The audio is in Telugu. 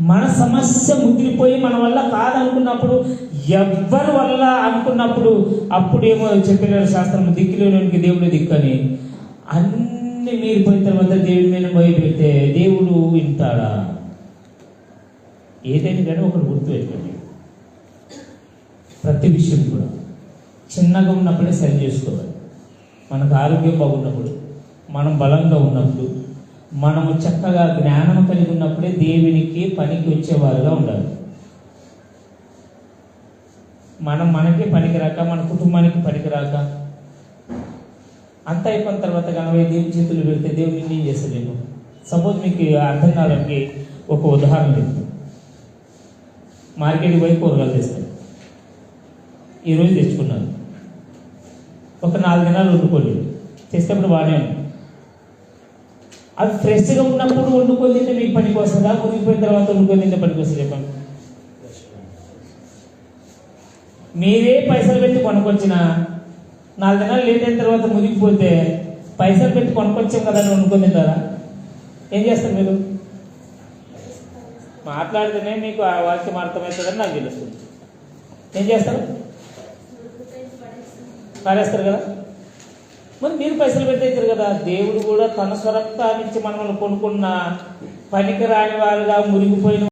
మన సమస్య ముదిరిపోయి మన వల్ల కాదనుకున్నప్పుడు, ఎవ్వరి వల్ల అనుకున్నప్పుడు, అప్పుడేమో చెప్పినారు శాస్త్రం, దిక్కులేనికి దేవుడు దిక్కని. అన్ని మీరిపోయిన తర్వాత దేవుడి మీద భయపెడితే దేవుడు వింటాడా? ఏదైనా కానీ ఒకటి గుర్తుపెట్టుకోండి, ప్రతి విషయం కూడా చిన్నగా ఉన్నప్పుడే సరి చేసుకోవాలి. మనకు ఆరోగ్యం బాగున్నప్పుడు, మనం బలంగా ఉన్నప్పుడు, మనము చక్కగా జ్ఞానం కలిగి ఉన్నప్పుడే దేవునికి పనికి వచ్చేవారుగా ఉండాలి. మనకి పనికి రాక, మన కుటుంబానికి పనికి రాక, అంత అయిపోయిన తర్వాత కనుక దేవుని చేతులు పెడితే దేవుడు ఏం చేస్తలేము. సపోజ్ మీకు అర్థం కావడానికి ఒక ఉదాహరణ చెప్తాను. మార్కెట్కి పోయి కూరగాయలు తెస్తాను. ఈరోజు తెచ్చుకున్నాను, ఒక 4 దినాలు వండుకోండి. తెచ్చినప్పుడు బాగానే ఉంది. అవి ఫ్రెష్గా ఉన్నప్పుడు వండుకొని తింటే మీకు పనికి వస్తుందా? మునిగిపోయిన తర్వాత వండుకొని తింటే పనికి వస్తుంది? చెప్పండి. మీరే పైసలు పెట్టి కొనుక్కొచ్చిన 4 దినాలు లేట్ అయిన తర్వాత మునిగిపోతే పైసలు పెట్టి కొనుక్కొచ్చాం కదా అని వండుకొని తింటారా? ఏం చేస్తారు మీరు? మాట్లాడితేనే మీకు ఆ వాక్యం అర్థమవుతుందని నాకు తెలుస్తుంది. ఏం చేస్తారు? పారేస్తారు కదా. మరి మీరు పైసలు పెట్టేస్తారు కదా. దేవుడు కూడా తన స్వరక్తాన్నిచ్చి మనల్ని కొనుక్కున్న పనికి రాని వారుగా మురిగిపోయిన